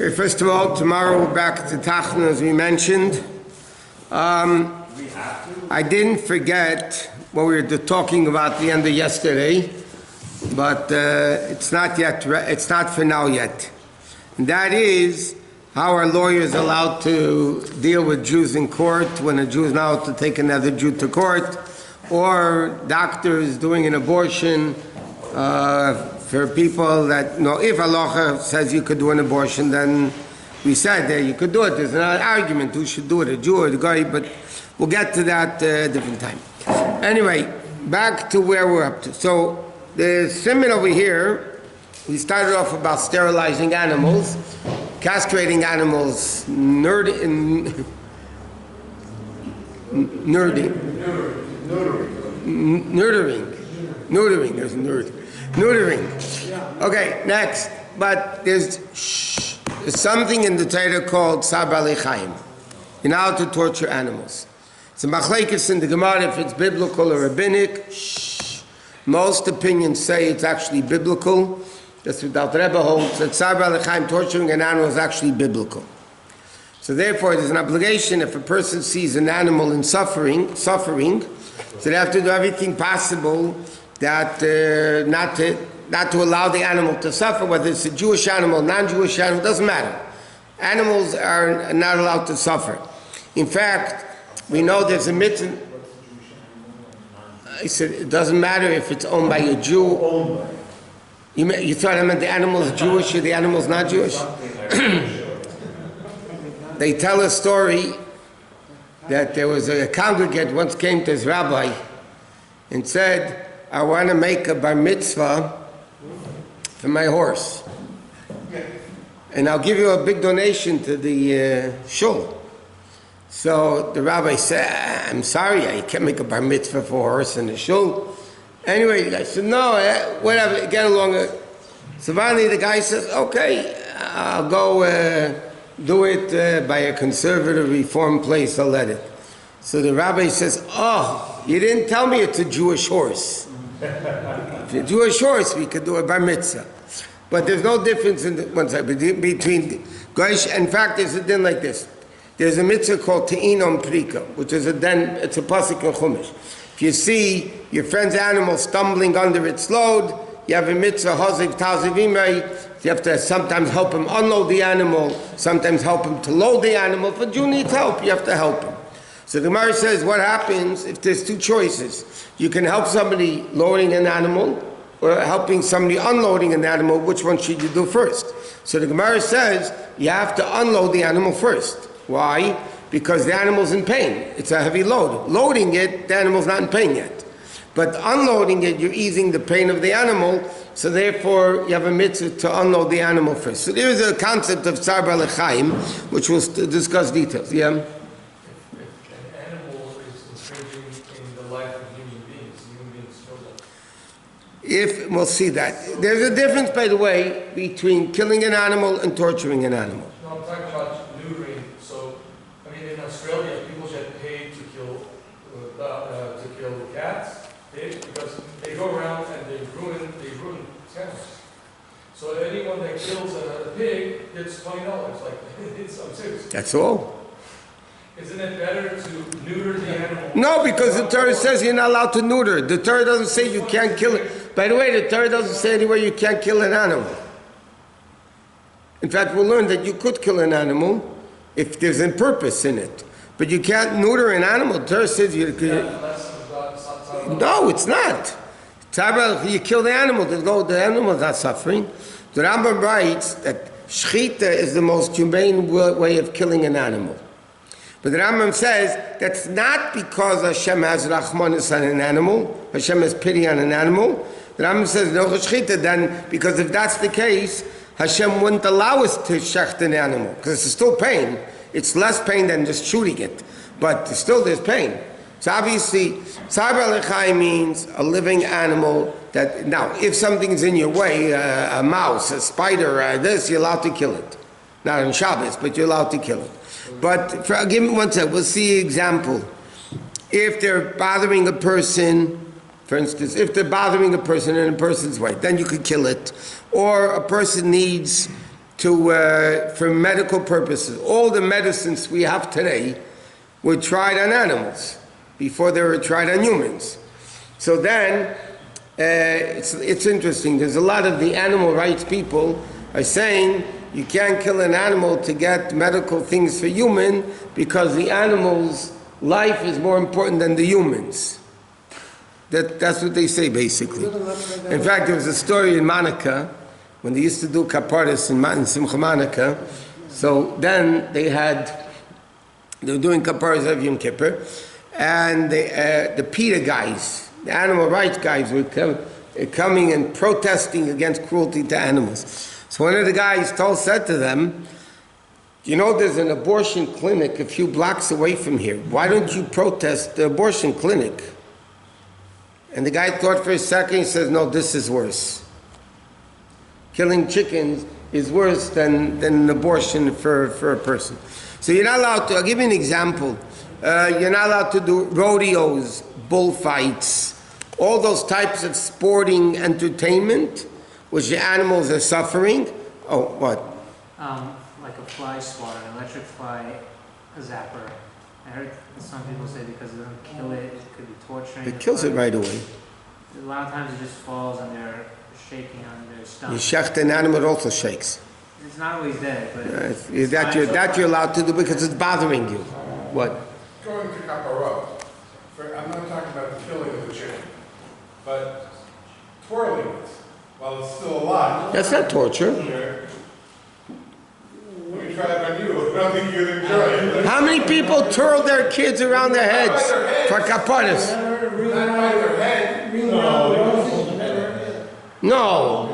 Okay, first of all, tomorrow we're back to Tachna, as we mentioned. I didn't forget what we were talking about at the end of yesterday, but it's not yet. It's not for now yet. And that is how are lawyers allowed to deal with Jews in court when a Jew is now to take another Jew to court, or doctors doing an abortion. For people that know, if halacha says you could do an abortion, then we said that you could do it. There's an argument who should do it, a Jew or the guy, but we'll get to that a different time. Anyway, back to where we're up to. So the sermon over here, we started off about sterilizing animals, castrating animals, neutering. There's nerd. Neutering. Okay, next. But there's something in the Torah called Tzar Baalei Chayim. You're not allowed to torture animals. It's a machlekes in the Gemara if it's biblical or rabbinic. Most opinions say it's actually biblical. That's what Vaad Rebbe holds. That Tzar Baalei Chayim, torturing an animal, is actually biblical. So therefore, there's an obligation if a person sees an animal in suffering, so they have to do everything possible that not to allow the animal to suffer, whether it's a Jewish animal, non-Jewish animal, doesn't matter. Animals are not allowed to suffer. In fact, we know there's a mitzvah. I said it doesn't matter if it's owned by a Jew. You thought I meant the animal is Jewish or the animal is not Jewish? They tell a story that there was a congregant once came to his rabbi and said, I want to make a bar mitzvah for my horse. And I'll give you a big donation to the shul. So the rabbi said, I'm sorry, I can't make a bar mitzvah for a horse in the shul. Anyway, the guy said, no, whatever, get along. So finally the guy says, okay, I'll go do it by a conservative reform place, I'll let it. So the rabbi says, oh, you didn't tell me it's a Jewish horse. If it's a Jewish horse, we could do a bar mitzvah. But there's no difference in between Goyish. In fact, there's a din like this. There's a mitzvah called Te'inom Prika, which is it's a pasuk in Chumash. If you see your friend's animal stumbling under its load, you have a mitzvah, Hoziv Taziv Imei. You have to sometimes help him unload the animal, sometimes help him to load the animal. If a Jew needs help, you have to help him. So the Gemara says, what happens if there's two choices? You can help somebody loading an animal or helping somebody unloading an animal. Which one should you do first? So the Gemara says, you have to unload the animal first. Why? Because the animal's in pain. It's a heavy load. Loading it, the animal's not in pain yet. But unloading it, you're easing the pain of the animal, so therefore you have a mitzvah to unload the animal first. So there's a concept of Tzar Baalei Chayim, which we'll discuss details. Yeah? We'll see that. There's a difference, by the way, between killing an animal and torturing an animal. No, I'm talking about neutering. So, I mean, in Australia, people get paid to kill cats, because they go around and they ruin animals. So anyone that kills a pig gets $20. Like, I'm serious. That's all. Isn't it better to neuter the animal? No, because the Torah says you're not allowed to neuter. The Torah doesn't say you can't kill it. By the way, the Torah doesn't say anywhere you can't kill an animal. In fact, we'll learn that you could kill an animal if there's a purpose in it. But you can't neuter an animal. The Torah says you can. No, it's not. You kill the animal. The animal's not suffering. The Rambam writes that shechita is the most humane way of killing an animal. But the Rambam says that's not because Hashem has rachmanis on an animal. Hashem has pity on an animal. The Rambam says no shechita. Then, because if that's the case, Hashem wouldn't allow us to shecht an animal because it's still pain. It's less pain than just shooting it, but still there's pain. So obviously, Tzar Baalei Chayim means a living animal. That now, if something's in your way, a mouse, a spider, this, you're allowed to kill it. Not on Chabis, but you're allowed to kill it. But give me one second. We'll see an example. If they're bothering a person, for instance, if they're bothering a person in a person's way, then you could kill it. Or a person needs for medical purposes. All the medicines we have today were tried on animals before they were tried on humans. So then, it's interesting. There's a lot of the animal rights people are saying you can't kill an animal to get medical things for human because the animal's life is more important than the humans. That's what they say, basically. In fact, there was a story in Monaco when they used to do kaparis in Simcha Monaco. So then they were doing kaparis of Yom Kippur, and the PETA guys, the animal rights guys, were coming and protesting against cruelty to animals. So one of the guys said to them, you know, there's an abortion clinic a few blocks away from here. Why don't you protest the abortion clinic? And the guy thought for a second, he says, no, this is worse. Killing chickens is worse than an abortion for a person. So you're not allowed to, I'll give you an example. You're not allowed to do rodeos, bullfights, all those types of sporting entertainment, which the animals are suffering. Oh, what? Like a fly swatter, an electric fly, a zapper. I heard some people say because it doesn't kill it, it could be torturing. It kills it right away. A lot of times it just falls and they're shaking on their stomach. You shecht an animal, it also shakes. It's not always dead, but... That you're allowed to do because it's bothering you. What? Going to Kapparot, I'm not talking about the killing of the chicken, but twirling it while it's still alive. That's not torture. Let me try it on you. I don't think you'd enjoy it. How many people twirl their kids around their heads for kaparis? Not by their head. No.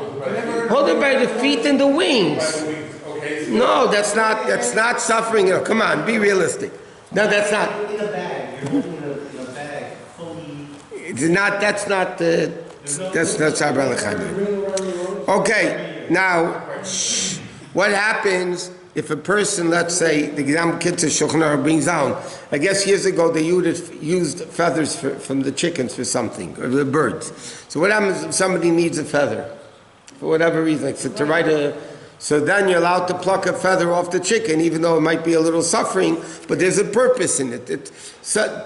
Hold it by the feet and the wings. No, that's not suffering. Come on, be realistic. No, that's not. In a bag. You're holding it in a bag fully. It's not. That's not. That's not halachic. Okay. Now, what happens if a person, let's say, the example Kitzur Shulchan Aruch brings down? I guess years ago they used feathers from the chickens for something, or the birds. So what happens if somebody needs a feather for whatever reason, like to write a? So then you're allowed to pluck a feather off the chicken, even though it might be a little suffering, but there's a purpose in it.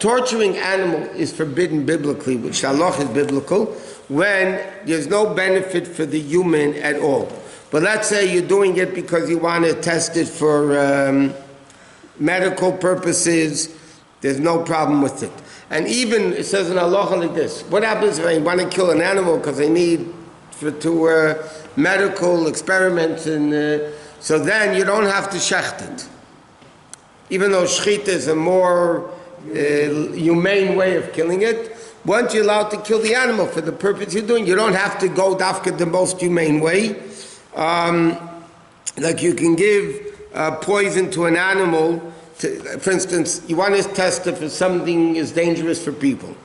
Torturing animal is forbidden biblically, which halacha is biblical, when there's no benefit for the human at all. But let's say you're doing it because you want to test it for medical purposes, there's no problem with it. And even, it says in halacha like this, what happens if I want to kill an animal because I need to medical experiments, and so then you don't have to shecht it. Even though shechita is a more humane way of killing it, once you're allowed to kill the animal for the purpose you're doing, you don't have to go dafka the most humane way. Like you can give poison to an animal, for instance, you want to test if something is dangerous for people.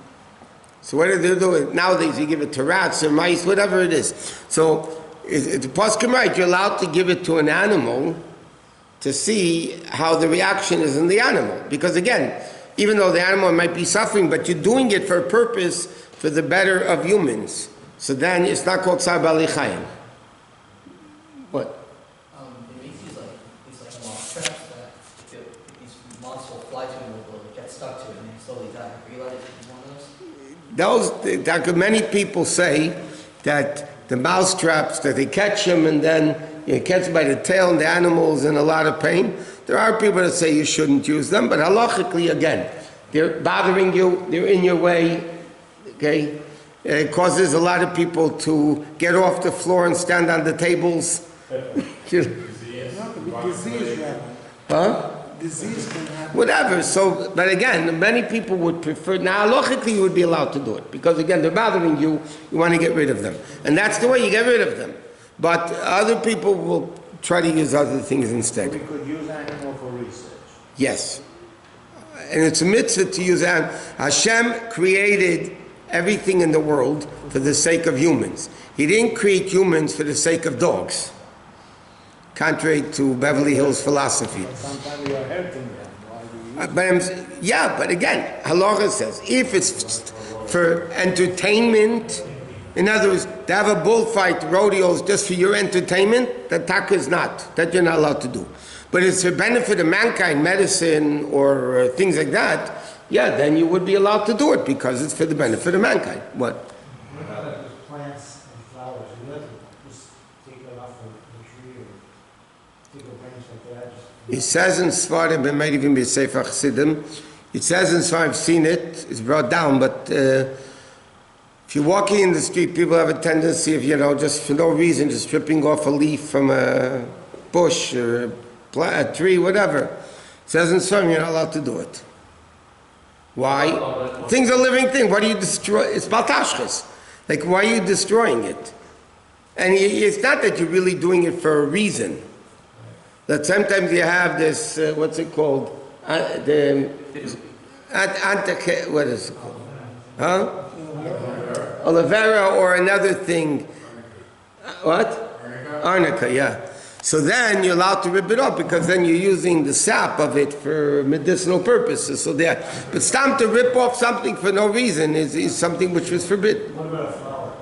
So what do they do? Nowadays you give it to rats or mice, whatever it is. So it's a poskim right, you're allowed to give it to an animal to see how the reaction is in the animal. Because again, even though the animal might be suffering, but you're doing it for a purpose for the better of humans. So then it's not called tzar b'alei chayim. What? It makes these like moth traps that these moths will fly to and will get stuck to it and they slowly die. Are you allowed to use one of those? Many people say that the mouse traps, that they catch them and then you catch them by the tail and the animal's in a lot of pain. There are people that say you shouldn't use them, but halachically, again, they're bothering you, they're in your way, okay? It causes a lot of people to get off the floor and stand on the tables. Huh? Disease can happen. Whatever. So, but again, many people would prefer. Now, halachically, you would be allowed to do it because again, they're bothering you. You want to get rid of them, and that's the way you get rid of them. But other people will try to use other things instead. We could use animal for research. Yes, and it's a mitzvah to use animal. Hashem created everything in the world for the sake of humans. He didn't create humans for the sake of dogs. Contrary to Beverly Hills philosophy. But sometimes you are hurting them. Why do you? But again, halacha says if it's for entertainment, In other words, to have a bullfight, rodeos, just for your entertainment, that taka is not. That you're not allowed to do. But it's for benefit of mankind, medicine, or things like that, yeah, then you would be allowed to do it because it's for the benefit of mankind. What? Plants and flowers, you have to just take it off the tree or take a branch like that. It says in Svarim, it might even be a Sefer Chassidim, it says in Svarim, I've seen it, it's brought down, but if you're walking in the street, people have a tendency of, just for no reason, just stripping off a leaf from a bush or a tree, whatever. It says in Svarim, you're not allowed to do it. Why? Things are a living thing. Why do you destroy? It's baltashkas. Like, why are you destroying it? And it's not that you're really doing it for a reason. That sometimes you have this, what's it called? What is it called? Huh? Aloe vera or another thing. What? Arnica, yeah. So then you're allowed to rip it off because then you're using the sap of it for medicinal purposes. So there, but stam to rip off something for no reason is something which was forbidden. What about a flower?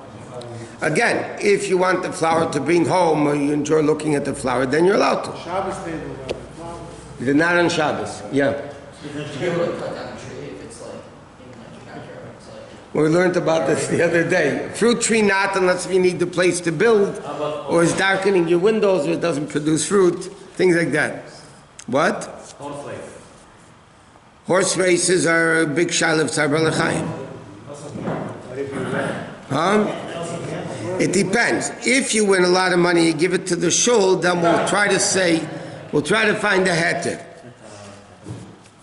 Again, if you want the flower to bring home or you enjoy looking at the flower, then you're allowed to. Shabbos table, flowers. They're not on Shabbos, yeah. Because you would cut down a tree if it's like in your backyard. It's like We learned about this the other day. Fruit tree not unless you need the place to build, or it's darkening your windows, or it doesn't produce fruit, things like that. What? Horse race. Horse races are a big shayla of Tzar Balachayim. It depends. If you win a lot of money, you give it to the shul, then we'll try to find a heter.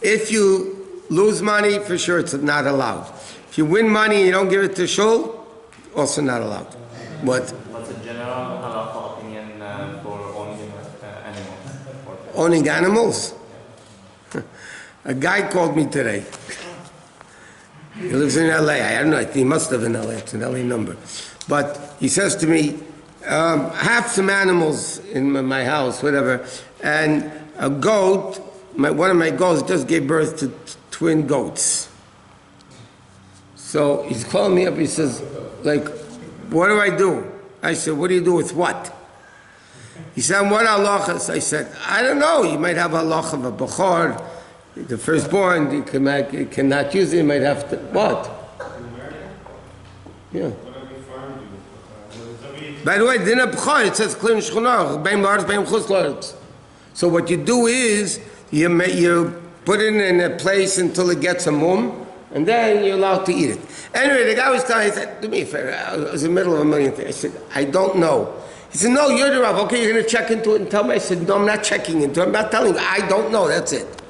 If you lose money, for sure it's not allowed. If you win money and you don't give it to shul, also not allowed. What? What's a general halacha opinion for owning animals? Owning animals? A guy called me today. He lives in LA. I don't know, he must live in LA. It's an LA number. But he says to me, I have some animals in my house, whatever, and a goat, one of my goats just gave birth to twin goats. So he's calling me up, he says, like, what do I do? I said, what do you do with what? He said, what halachos? I said, I don't know, you might have halacha of a bachor, the firstborn, you cannot use it, you might have to, what? Yeah. By the way, din b'chor, it says clean shchunah, beim la'aretz, beim chutz la'aretz. So what you do is, you put it in a place until it gets a mum, and then you're allowed to eat it. Anyway, the guy was telling me, he said, do me a favor, I was in the middle of a million things. I said, I don't know. He said, no, you're the Rav. Okay, you're going to check into it and tell me. I said, no, I'm not checking into it. I'm not telling you. I don't know. That's it.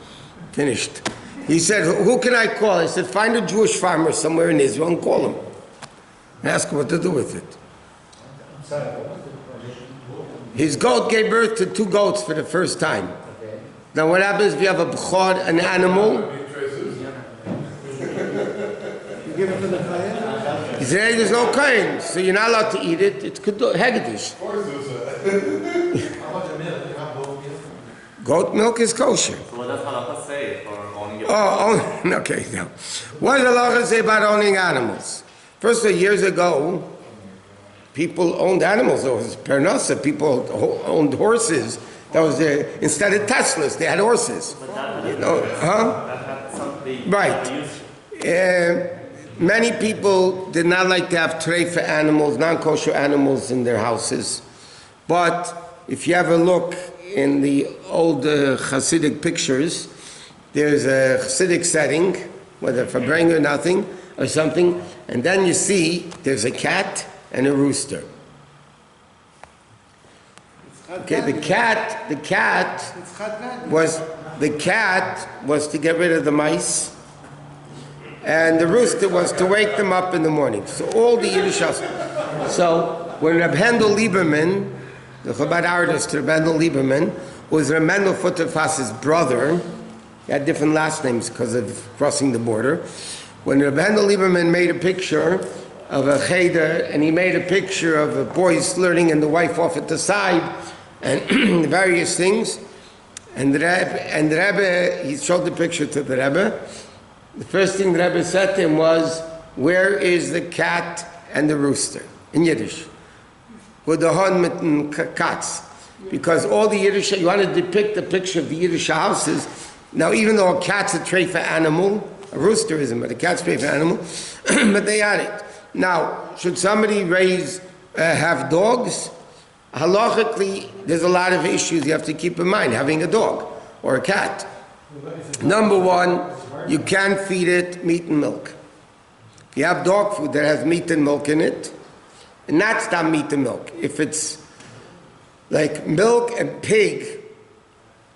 Finished. He said, who can I call? I said, find a Jewish farmer somewhere in Israel and call him. Ask him what to do with it. His goat gave birth to 2 goats for the first time. Now what happens if you have a b'chor, an animal? You give it to the kohen? He said, hey, there's no kohen, so you're not allowed to eat it. It's hegedish. Goat milk is kosher. So what does halacha say for owning your Okay, now. What does halacha say about owning animals? First of all, years ago, people owned animals. There was parnasa. People owned horses. That was instead of Teslas, they had horses. Right. Many people did not like to have treifa animals, non-kosher animals in their houses. But if you ever look in the old Hasidic pictures, there's a Hasidic setting, whether for bring or nothing, or something, and then you see there's a cat and a rooster. Okay, the cat was to get rid of the mice, and the rooster was to wake them up in the morning. So all the Yiddish houses. So when Reb Hendel Lieberman, the Chabad artist Reb Hendel Lieberman, was Reb Mendel Futterfass's brother, he had different last names because of crossing the border. When Reb Hendel Lieberman made a picture of a cheder, and he made a picture of a boy flirting and the wife off at the side, and various things, and the Rebbe, he showed the picture to the Rebbe. The first thing the Rebbe said to him was, where is the cat and the rooster? in Yiddish. With the Hon mit Katz. Because all the Yiddish, you want to depict a picture of the Yiddish houses. Now, even though a cat's a trait for animal, a rooster isn't, but a cat's a trait for animal, but they had it. Now, should somebody have dogs? Halachically, there's a lot of issues you have to keep in mind, having a dog or a cat. Number one, you can't feed it meat and milk. If you have dog food that has meat and milk in it, and that's not meat and milk. If it's like milk and pig,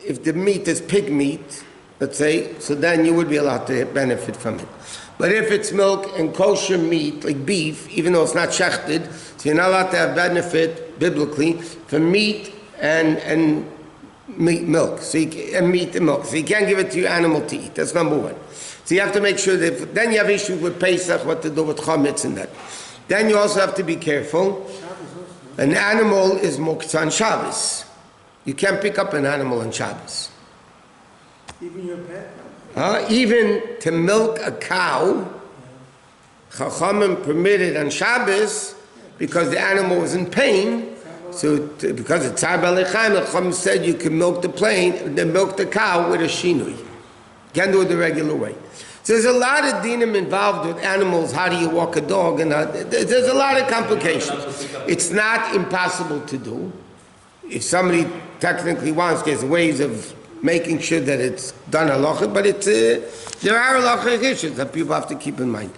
if the meat is pig meat, let's say, so then you would be allowed to benefit from it. But if it's milk and kosher meat, like beef, even though it's not shechted, so you're not allowed to have benefit, biblically, from meat and milk, and meat and milk. So you can't give it to your animal to eat. That's number one. So you have to make sure that, then you have issues with Pesach, what to do with chametz and that. Then you also have to be careful. An animal is muktzah on Chabis. You can't pick up an animal on Chabis. Even your pet? Even to milk a cow, Chachamim permitted on Shabbos because the animal was in pain. So because it's Tzar B'Alechaim, the Chachamim said you can milk the cow with a shinui. You can't do it the regular way. So there's a lot of dinim involved with animals. How do you walk a dog? And there's a lot of complications. It's not impossible to do. If somebody technically wants, there's ways of making sure that it's done halacha, but there are halachic issues that people have to keep in mind.